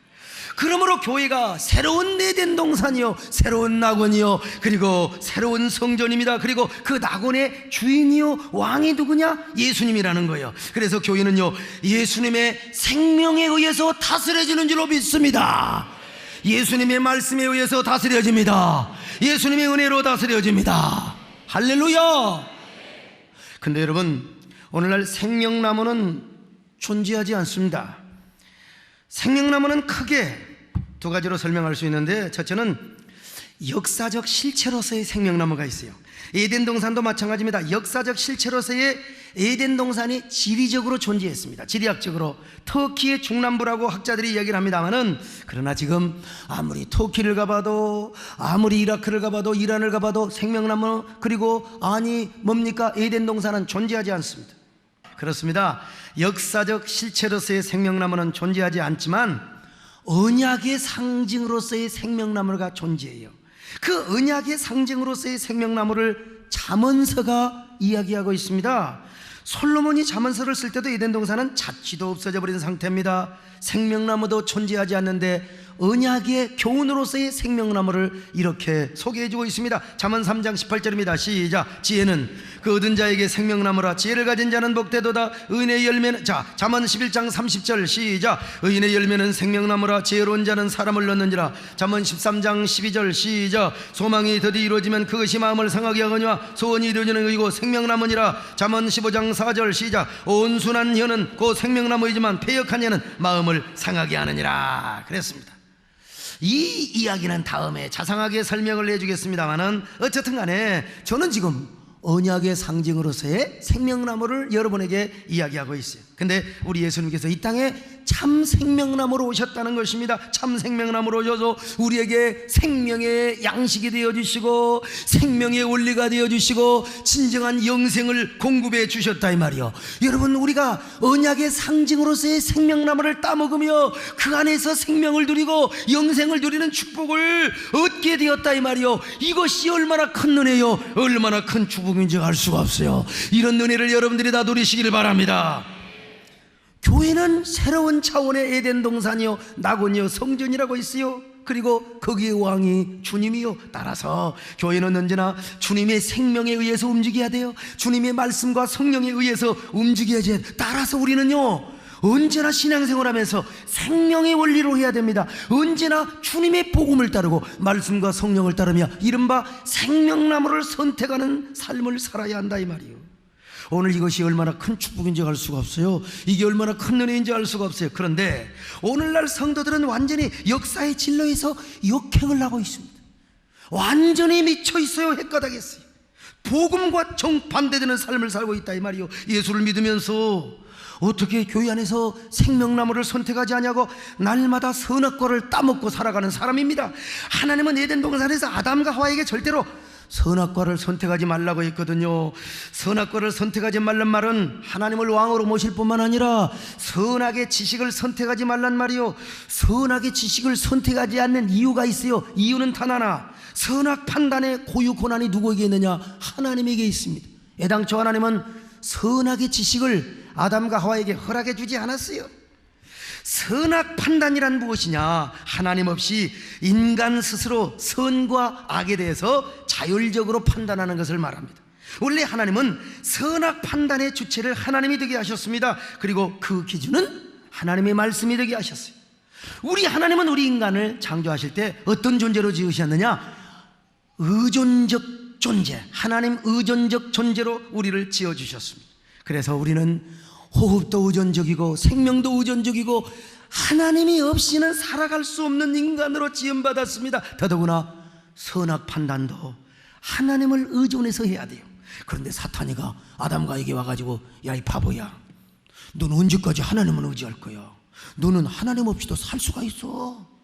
그러므로 교회가 새로운 에덴 동산이요, 새로운 낙원이요, 그리고 새로운 성전입니다. 그리고 그 낙원의 주인이요, 왕이 누구냐? 예수님이라는 거예요. 그래서 교회는요, 예수님의 생명에 의해서 다스려지는 줄로 믿습니다. 예수님의 말씀에 의해서 다스려집니다. 예수님의 은혜로 다스려집니다. 할렐루야. 근데 여러분, 오늘날 생명나무는 존재하지 않습니다. 생명나무는 크게 두 가지로 설명할 수 있는데, 첫째는 역사적 실체로서의 생명나무가 있어요. 에덴 동산도 마찬가지입니다. 역사적 실체로서의 에덴 동산이 지리적으로 존재했습니다. 지리학적으로 터키의 중남부라고 학자들이 이야기를 합니다만은, 그러나 지금 아무리 터키를 가봐도, 아무리 이라크를 가봐도, 이란을 가봐도 생명나무, 그리고 뭡니까? 에덴 동산은 존재하지 않습니다. 그렇습니다. 역사적 실체로서의 생명나무는 존재하지 않지만 언약의 상징으로서의 생명나무가 존재해요. 그 언약의 상징으로서의 생명나무를 잠언서가 이야기하고 있습니다. 솔로몬이 잠언서를 쓸 때도 에덴 동산은 자취도 없어져 버린 상태입니다. 생명나무도 존재하지 않는데 언약의 교훈으로서의 생명나무를 이렇게 소개해주고 있습니다. 잠언 3장 18절입니다. 시작. 지혜는 그 얻은 자에게 생명나무라. 지혜를 가진 자는 복되도다. 의인의 열매는, 자, 잠언 11장 30절 시작. 의인의 열매는 생명나무라. 지혜로운 자는 사람을 얻는지라. 잠언 13장 12절 시작. 소망이 더디 이루어지면 그것이 마음을 상하게 하거니와 소원이 이루어지는 의고 생명나무니라. 잠언 15장 4절 시작. 온순한 혀는 곧 생명나무이지만 패역한 혀는 마음을 상하게 하느니라. 그랬습니다. 이 이야기는 다음에 자상하게 설명을 해주겠습니다만은 어쨌든 간에 저는 지금 언약의 상징으로서의 생명나무를 여러분에게 이야기하고 있어요. 근데 우리 예수님께서 이 땅에 참 생명나무로 오셨다는 것입니다. 참 생명나무로 오셔서 우리에게 생명의 양식이 되어주시고 생명의 원리가 되어주시고 진정한 영생을 공급해 주셨다 이 말이요. 여러분, 우리가 언약의 상징으로서의 생명나무를 따먹으며 그 안에서 생명을 누리고 영생을 누리는 축복을 얻게 되었다 이 말이요. 이것이 얼마나 큰 은혜요, 얼마나 큰 축복인지 알 수가 없어요. 이런 은혜를 여러분들이 다 누리시길 바랍니다. 교회는 새로운 차원의 에덴 동산이요, 낙원이요, 성전이라고 있어요. 그리고 거기의 왕이 주님이요. 따라서 교회는 언제나 주님의 생명에 의해서 움직여야 돼요. 주님의 말씀과 성령에 의해서 움직여야지. 따라서 우리는요, 언제나 신앙생활하면서 생명의 원리로 해야 됩니다. 언제나 주님의 복음을 따르고 말씀과 성령을 따르며 이른바 생명나무를 선택하는 삶을 살아야 한다 이 말이에요. 오늘 이것이 얼마나 큰 축복인지 알 수가 없어요. 이게 얼마나 큰 은혜인지 알 수가 없어요. 그런데 오늘날 성도들은 완전히 역사의 진로에서 역행을 하고 있습니다. 완전히 미쳐 있어요. 헷가닥했어요. 복음과 정반대되는 삶을 살고 있다 이 말이요. 예수를 믿으면서 어떻게 교회 안에서 생명나무를 선택하지 않냐고 날마다 선악과를 따먹고 살아가는 사람입니다. 하나님은 에덴 동산에서 아담과 하와에게 절대로 선악과를 선택하지 말라고 했거든요. 선악과를 선택하지 말란 말은 하나님을 왕으로 모실 뿐만 아니라 선악의 지식을 선택하지 말란 말이요. 선악의 지식을 선택하지 않는 이유가 있어요. 이유는 단 하나, 선악 판단의 고유 권한이 누구에게 있느냐? 하나님에게 있습니다. 애당초 하나님은 선악의 지식을 아담과 하와에게 허락해 주지 않았어요. 선악 판단이란 무엇이냐? 하나님 없이 인간 스스로 선과 악에 대해서 자율적으로 판단하는 것을 말합니다. 원래 하나님은 선악 판단의 주체를 하나님이 되게 하셨습니다. 그리고 그 기준은 하나님의 말씀이 되게 하셨어요. 우리 하나님은 우리 인간을 창조하실 때 어떤 존재로 지으셨느냐? 의존적 존재, 하나님 의존적 존재로 우리를 지어주셨습니다. 그래서 우리는 호흡도 의존적이고 생명도 의존적이고 하나님이 없이는 살아갈 수 없는 인간으로 지음받았습니다. 더더구나 선악 판단도 하나님을 의존해서 해야 돼요. 그런데 사탄이가 아담과 에게 와가지고, 야 이 바보야, 너는 언제까지 하나님을 의지할 거야? 너는 하나님 없이도 살 수가 있어.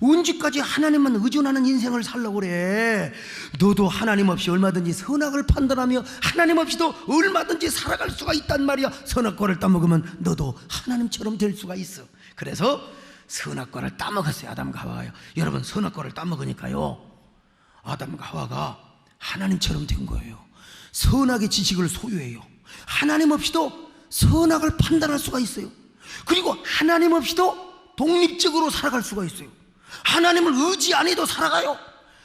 언제까지 하나님만 의존하는 인생을 살려고 그래? 너도 하나님 없이 얼마든지 선악을 판단하며 하나님 없이도 얼마든지 살아갈 수가 있단 말이야. 선악과를 따먹으면 너도 하나님처럼 될 수가 있어. 그래서 선악과를 따먹었어요. 아담과 하와가요. 여러분, 선악과를 따먹으니까요, 아담과 하와가 하나님처럼 된 거예요. 선악의 지식을 소유해요. 하나님 없이도 선악을 판단할 수가 있어요. 그리고 하나님 없이도 독립적으로 살아갈 수가 있어요. 하나님을 의지 안 해도 살아가요.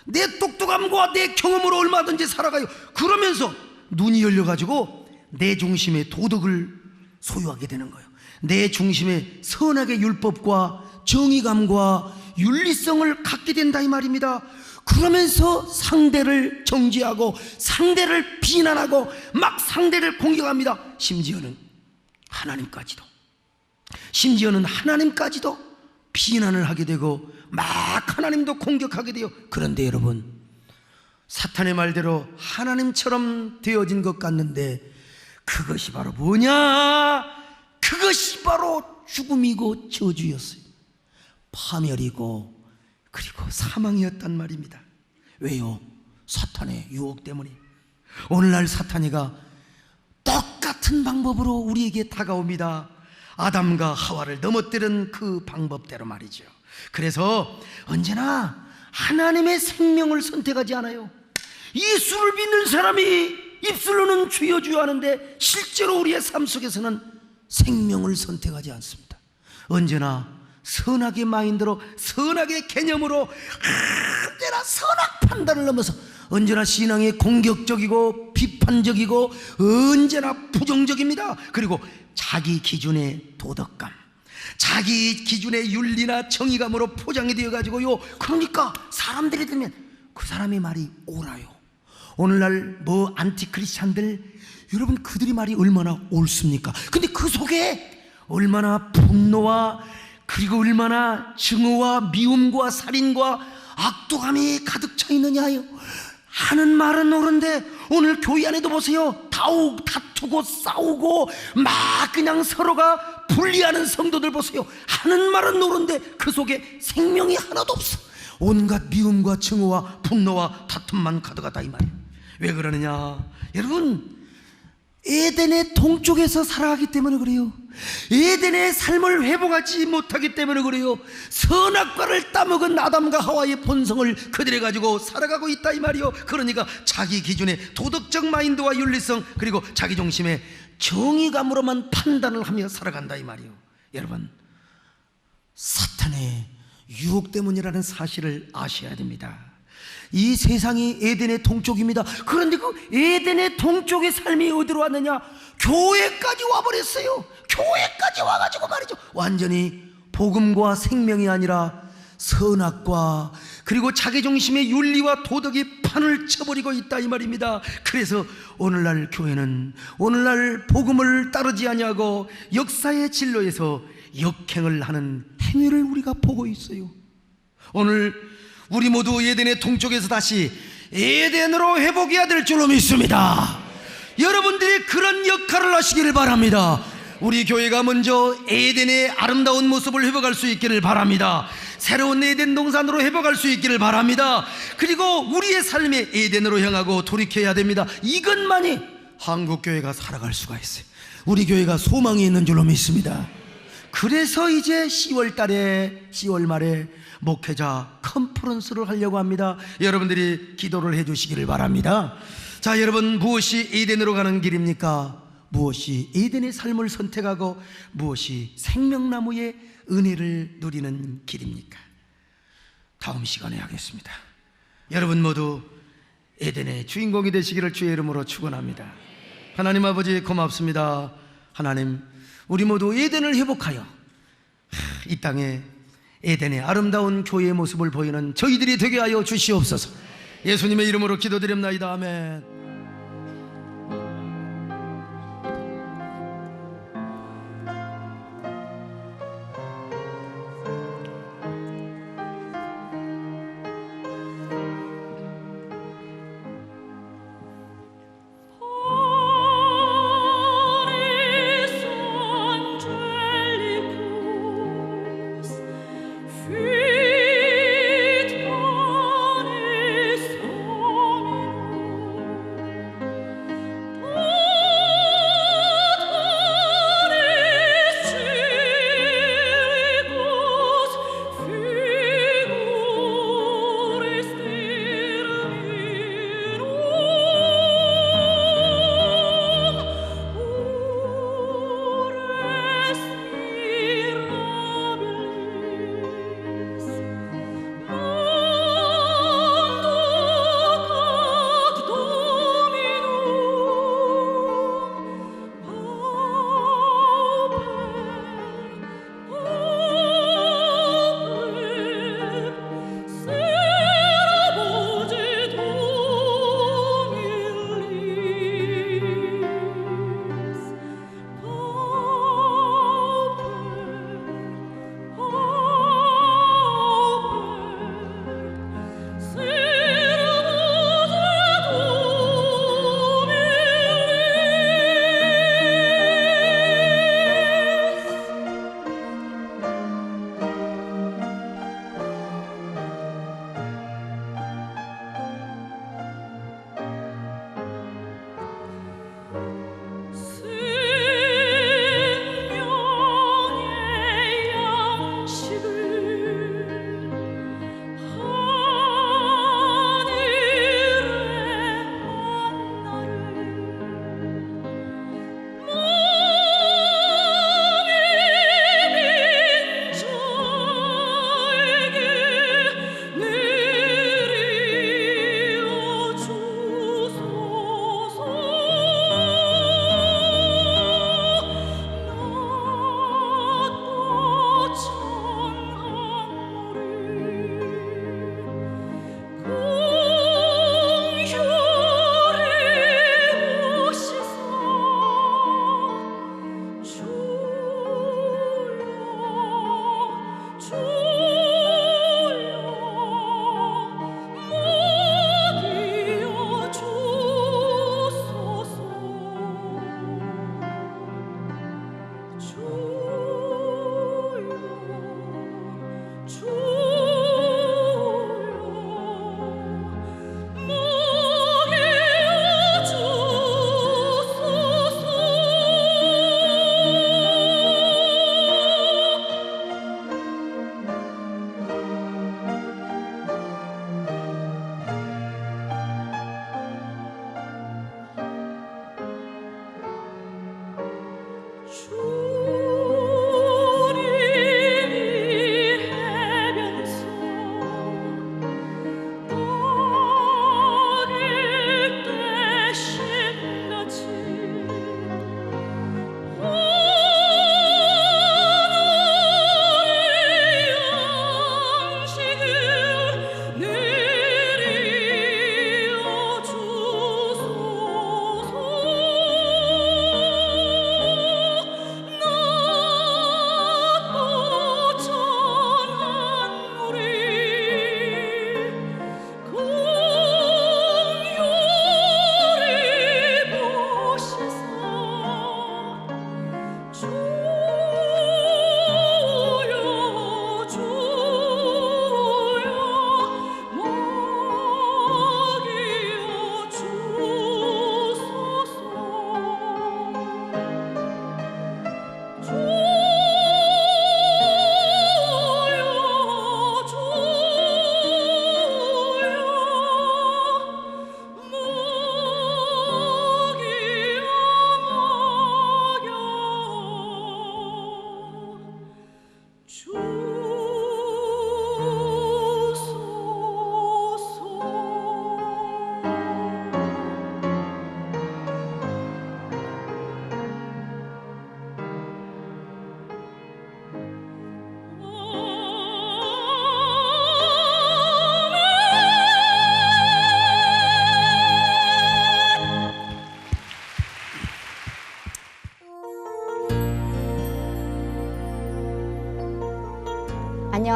내 똑똑함과 내 경험으로 얼마든지 살아가요. 그러면서 눈이 열려가지고 내 중심의 도덕을 소유하게 되는 거예요. 내 중심의 선악의 율법과 정의감과 윤리성을 갖게 된다 이 말입니다. 그러면서 상대를 정죄하고 상대를 비난하고 막 상대를 공격합니다. 심지어는 하나님까지도 비난을 하게 되고 막 하나님도 공격하게 돼요. 그런데 여러분, 사탄의 말대로 하나님처럼 되어진 것 같는데 그것이 바로 뭐냐? 그것이 바로 죽음이고 저주였어요. 파멸이고 그리고 사망이었단 말입니다. 왜요? 사탄의 유혹 때문에. 오늘날 사탄이가 똑같은 방법으로 우리에게 다가옵니다. 아담과 하와를 넘어뜨린 그 방법대로 말이죠. 그래서 언제나 하나님의 생명을 선택하지 않아요. 예수를 믿는 사람이 입술로는 주여 주여 하는데 실제로 우리의 삶 속에서는 생명을 선택하지 않습니다. 언제나 선악의 마인드로, 선악의 개념으로 언제나 선악 판단을 넘어서 언제나 신앙이 공격적이고 비판적이고 언제나 부정적입니다. 그리고 자기 기준의 도덕감, 자기 기준의 윤리나 정의감으로 포장이 되어가지고요, 그러니까 사람들이 들으면 그 사람의 말이 옳아요. 오늘날 안티크리스찬들, 여러분 그들이 말이 얼마나 옳습니까? 근데 그 속에 얼마나 분노와 그리고 얼마나 증오와 미움과 살인과 악독함이 가득 차 있느냐요. 하는 말은 옳은데 오늘 교회 안에도 보세요. 다투고 싸우고 막 그냥 서로가 분리하는 성도들 보세요. 하는 말은 옳은데 그 속에 생명이 하나도 없어. 온갖 미움과 증오와 분노와 다툼만 가득하다 이 말이에요. 왜 그러느냐? 여러분, 에덴의 동쪽에서 살아가기 때문에 그래요. 에덴의 삶을 회복하지 못하기 때문에 그래요. 선악과를 따먹은 아담과 하와의 본성을 그들이 가지고 살아가고 있다 이 말이요. 그러니까 자기 기준의 도덕적 마인드와 윤리성, 그리고 자기 중심의 정의감으로만 판단을 하며 살아간다 이 말이요. 여러분, 사탄의 유혹 때문이라는 사실을 아셔야 됩니다. 이 세상이 에덴의 동쪽입니다. 그런데 그 에덴의 동쪽의 삶이 어디로 왔느냐? 교회까지 와버렸어요. 교회까지 와가지고 말이죠, 완전히 복음과 생명이 아니라 선악과 그리고 자기중심의 윤리와 도덕이 판을 쳐버리고 있다 이 말입니다. 그래서 오늘날 교회는 오늘날 복음을 따르지 아니하고 역사의 진로에서 역행을 하는 행위를 우리가 보고 있어요. 오늘 우리 모두 에덴의 동쪽에서 다시 에덴으로 회복해야 될 줄로 믿습니다. 여러분들이 그런 역할을 하시기를 바랍니다. 우리 교회가 먼저 에덴의 아름다운 모습을 회복할 수 있기를 바랍니다. 새로운 에덴 동산으로 회복할 수 있기를 바랍니다. 그리고 우리의 삶의 에덴으로 향하고 돌이켜야 됩니다. 이것만이 한국교회가 살아갈 수가 있어요. 우리 교회가 소망이 있는 줄로 믿습니다. 그래서 이제 10월 말에 목회자 컨퍼런스를 하려고 합니다. 여러분들이 기도를 해주시기를 바랍니다. 자, 여러분, 무엇이 에덴으로 가는 길입니까? 무엇이 에덴의 삶을 선택하고 무엇이 생명나무의 은혜를 누리는 길입니까? 다음 시간에 하겠습니다. 여러분 모두 에덴의 주인공이 되시기를 주의 이름으로 축원합니다. 하나님 아버지 고맙습니다. 하나님, 우리 모두 에덴을 회복하여 이 땅에 에덴의 아름다운 교회의 모습을 보이는 저희들이 되게 하여 주시옵소서. 예수님의 이름으로 기도드립나이다. 아멘.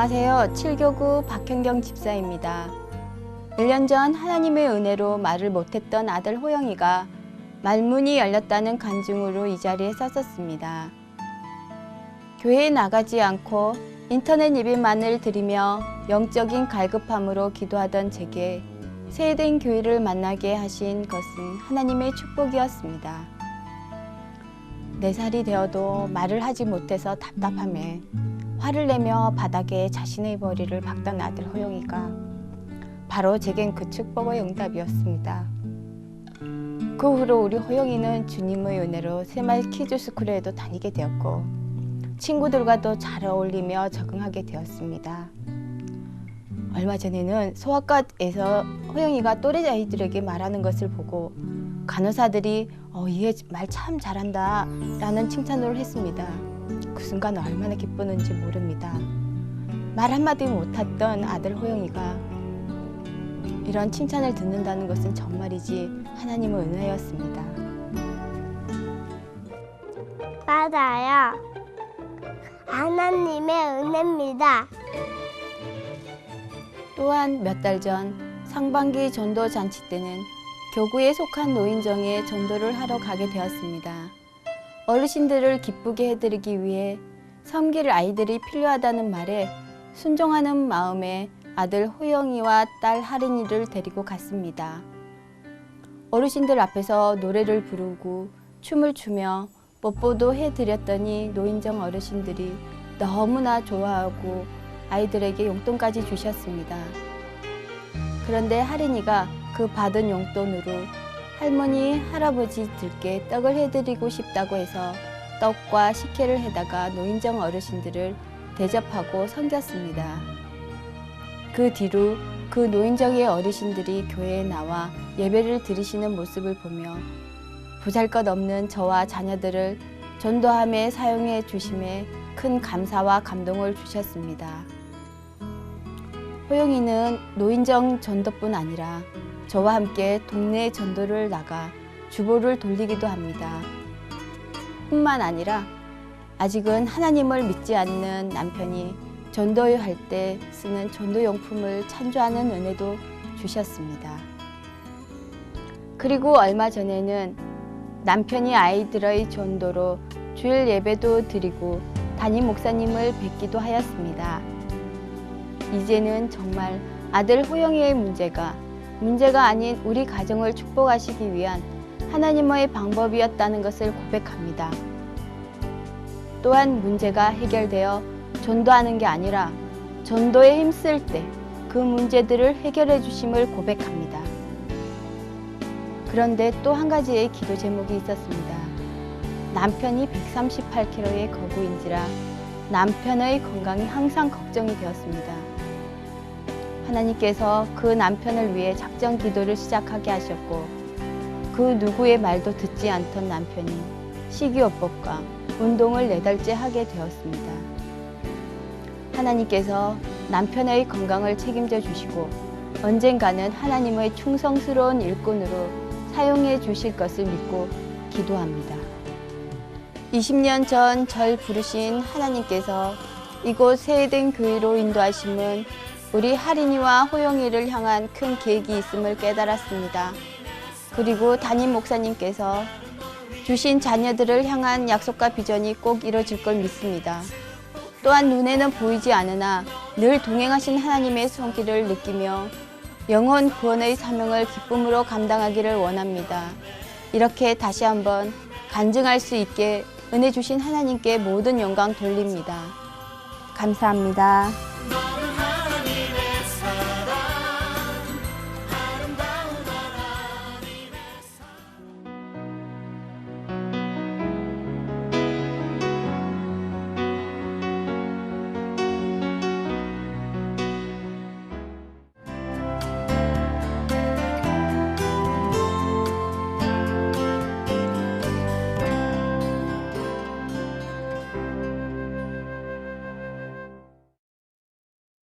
안녕하세요. 7교구 박현경 집사입니다. 1년 전 하나님의 은혜로 말을 못했던 아들 호영이가 말문이 열렸다는 간증으로 이 자리에 섰었습니다. 교회에 나가지 않고 인터넷 예배만을 드리며 영적인 갈급함으로 기도하던 제게 세된 교회를 만나게 하신 것은 하나님의 축복이었습니다. 4살이 되어도 말을 하지 못해서 답답함에 화를 내며 바닥에 자신의 머리를 박던 아들 호영이가 바로 제겐 그 축복의 응답이었습니다. 그 후로 우리 호영이는 주님의 은혜로 새마을 키즈스쿨에도 다니게 되었고 친구들과도 잘 어울리며 적응하게 되었습니다. 얼마 전에는 소아과에서 호영이가 또래 아이들에게 말하는 것을 보고 간호사들이 얘 말 참 잘한다 라는 칭찬을 했습니다. 그 순간 얼마나 기쁘는지 모릅니다. 말 한마디 못했던 아들 호영이가 이런 칭찬을 듣는다는 것은 정말이지 하나님의 은혜였습니다. 맞아요. 하나님의 은혜입니다. 또한 몇 달 전 상반기 전도 잔치 때는 교구에 속한 노인정에 전도를 하러 가게 되었습니다. 어르신들을 기쁘게 해드리기 위해 섬길 아이들이 필요하다는 말에 순종하는 마음에 아들 호영이와 딸 하린이를 데리고 갔습니다. 어르신들 앞에서 노래를 부르고 춤을 추며 뽀뽀도 해드렸더니 노인정 어르신들이 너무나 좋아하고 아이들에게 용돈까지 주셨습니다. 그런데 하린이가 그 받은 용돈으로 할머니, 할아버지들께 떡을 해드리고 싶다고 해서 떡과 식혜를 해다가 노인정 어르신들을 대접하고 섬겼습니다. 그 뒤로 그 노인정의 어르신들이 교회에 나와 예배를 드리시는 모습을 보며 보잘것없는 저와 자녀들을 전도함에 사용해 주심에 큰 감사와 감동을 주셨습니다. 호영이는 노인정 전도뿐 아니라 저와 함께 동네 전도를 나가 주보를 돌리기도 합니다. 뿐만 아니라 아직은 하나님을 믿지 않는 남편이 전도할 때 쓰는 전도용품을 찬조하는 은혜도 주셨습니다. 그리고 얼마 전에는 남편이 아이들의 전도로 주일 예배도 드리고 담임 목사님을 뵙기도 하였습니다. 이제는 정말 아들 호영이의 문제가 아닌 우리 가정을 축복하시기 위한 하나님의 방법이었다는 것을 고백합니다. 또한 문제가 해결되어 전도하는 게 아니라 전도에 힘쓸 때 그 문제들을 해결해 주심을 고백합니다. 그런데 또 한 가지의 기도 제목이 있었습니다. 남편이 138kg의 거구인지라 남편의 건강이 항상 걱정이 되었습니다. 하나님께서 그 남편을 위해 작정 기도를 시작하게 하셨고 그 누구의 말도 듣지 않던 남편이 식이요법과 운동을 4달째 하게 되었습니다. 하나님께서 남편의 건강을 책임져 주시고 언젠가는 하나님의 충성스러운 일꾼으로 사용해 주실 것을 믿고 기도합니다. 20년 전 절 부르신 하나님께서 이곳 세eden 교회로 인도하심은 우리 하린이와 호영이를 향한 큰 계획이 있음을 깨달았습니다. 그리고 담임 목사님께서 주신 자녀들을 향한 약속과 비전이 꼭 이뤄질 걸 믿습니다. 또한 눈에는 보이지 않으나 늘 동행하신 하나님의 손길을 느끼며 영혼 구원의 사명을 기쁨으로 감당하기를 원합니다. 이렇게 다시 한번 간증할 수 있게 은혜 주신 하나님께 모든 영광 돌립니다. 감사합니다.